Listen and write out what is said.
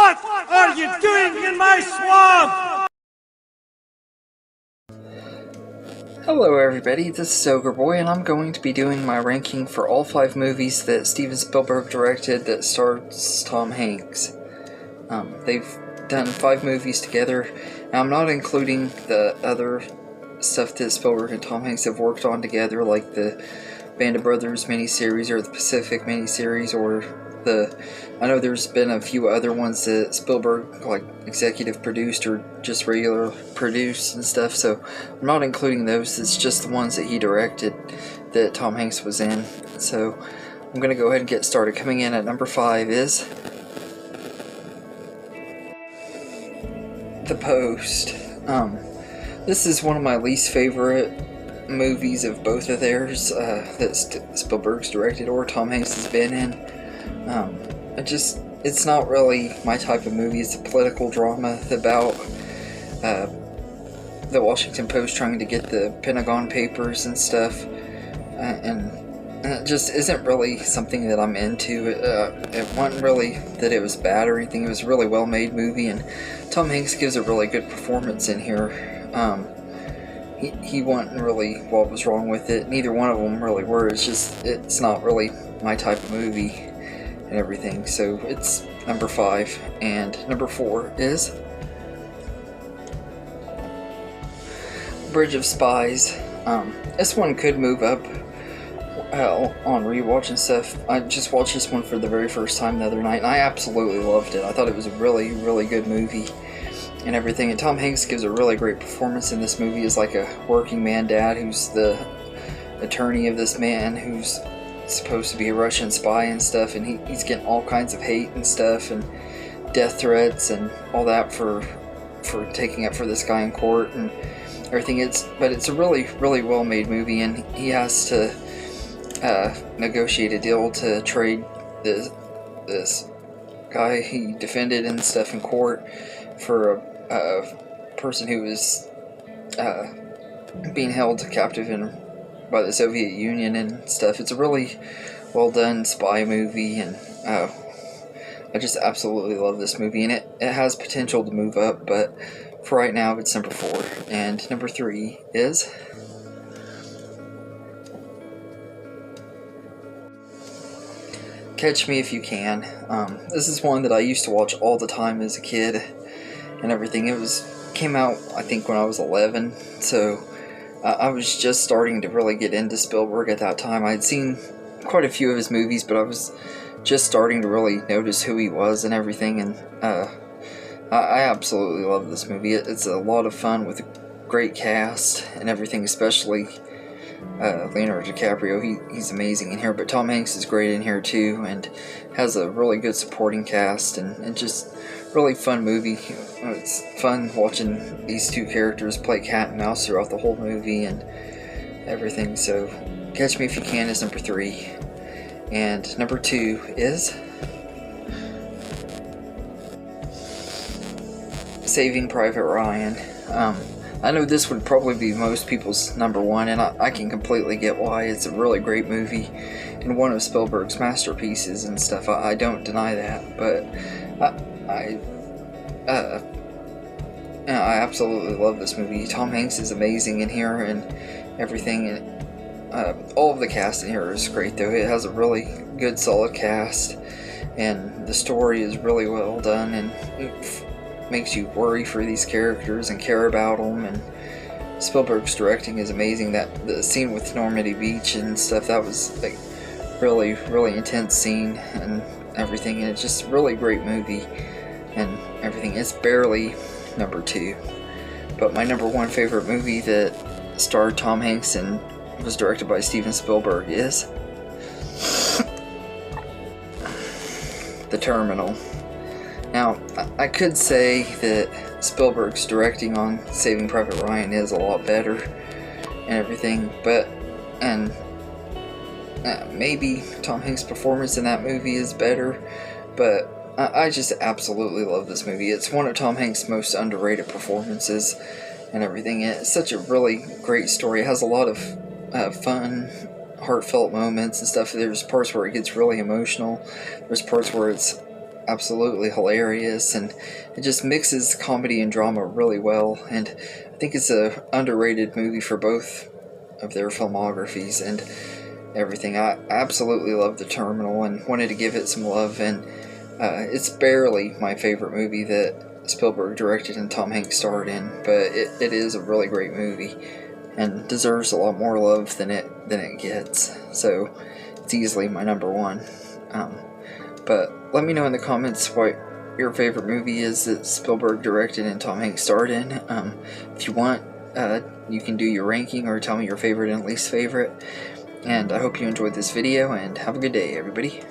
What are you doing in my swamp? Hello everybody, this is Ogre Boy, and I'm going to be doing my ranking for all 5 movies that Steven Spielberg directed that stars Tom Hanks. They've done 5 movies together, and I'm not including the other stuff that Spielberg and Tom Hanks have worked on together, like the Band of Brothers miniseries, or the Pacific miniseries, or I know there's been a few other ones that Spielberg, like, executive produced or just regular produced and stuff, so I'm not including those. It's just the ones that he directed that Tom Hanks was in. So I'm going to go ahead and get started. Coming in at number 5 is The Post. This is one of my least favorite movies of both of theirs that Spielberg's directed or Tom Hanks has been in. It's not really my type of movie. It's a political drama about the Washington Post trying to get the Pentagon Papers and stuff, and it just isn't really something that I'm into. It wasn't really that it was bad or anything. It was a really well made movie, and Tom Hanks gives a really good performance in here. He wasn't really what was wrong with it. Neither one of them really were. It's not really my type of movie and everything. So it's number 5, and number 4 is Bridge of Spies. This one could move up on rewatch and stuff. I just watched this one for the very first time the other night, and I absolutely loved it. I thought it was a really, really good movie and everything. And Tom Hanks gives a really great performance in this movie as like a working man dad who's the attorney of this man who's supposed to be a Russian spy and stuff, and he's getting all kinds of hate and stuff and death threats and all that for taking up for this guy in court and everything. But it's a really, really well made movie, and he has to negotiate a deal to trade this guy he defended and stuff in court for a person who was being held captive by the Soviet Union and stuff. It's a really well done spy movie, and I just absolutely love this movie, and it has potential to move up, but for right now it's number 4. And number 3 is Catch Me If You Can. This is one that I used to watch all the time as a kid and everything. Came out, I think, when I was 11, so I was just starting to really get into Spielberg at that time. I'd seen quite a few of his movies, but I was just starting to really notice who he was and everything, and I absolutely love this movie. It's a lot of fun with a great cast and everything, especially Leonardo DiCaprio. He's amazing in here, but Tom Hanks is great in here too, and has a really good supporting cast, and just really fun movie. It's fun watching these two characters play cat and mouse throughout the whole movie and everything. So Catch Me If You Can is number 3, and number 2 is Saving Private Ryan. I know this would probably be most people's number 1, and I can completely get why. It's a really great movie and one of Spielberg's masterpieces and stuff. I don't deny that, but I absolutely love this movie. Tom Hanks is amazing in here and everything, and all of the cast in here is great though. It has a really good solid cast, and the story is really well done, and it makes you worry for these characters and care about them. And Spielberg's directing is amazing. That the scene with Normandy Beach and stuff, that was like really, really intense scene and everything, and it's just a really great movie and everything. It's barely number 2, but my number 1 favorite movie that starred Tom Hanks and was directed by Steven Spielberg is The Terminal. Now, I could say that Spielberg's directing on Saving Private Ryan is a lot better and everything, but maybe Tom Hanks' performance in that movie is better, but I just absolutely love this movie. It's one of Tom Hanks' most underrated performances and everything. It's such a really great story. It has a lot of fun, heartfelt moments and stuff. There's parts where it gets really emotional. There's parts where it's absolutely hilarious, and it just mixes comedy and drama really well, and I think it's a underrated movie for both of their filmographies and everything. I absolutely love The Terminal and wanted to give it some love, and it's barely my favorite movie that Spielberg directed and Tom Hanks starred in, but it is a really great movie and deserves a lot more love than it gets. So it's easily my number one. But let me know in the comments what your favorite movie is that Spielberg directed and Tom Hanks starred in. If you want, you can do your ranking or tell me your favorite and least favorite. And I hope you enjoyed this video, and have a good day, everybody.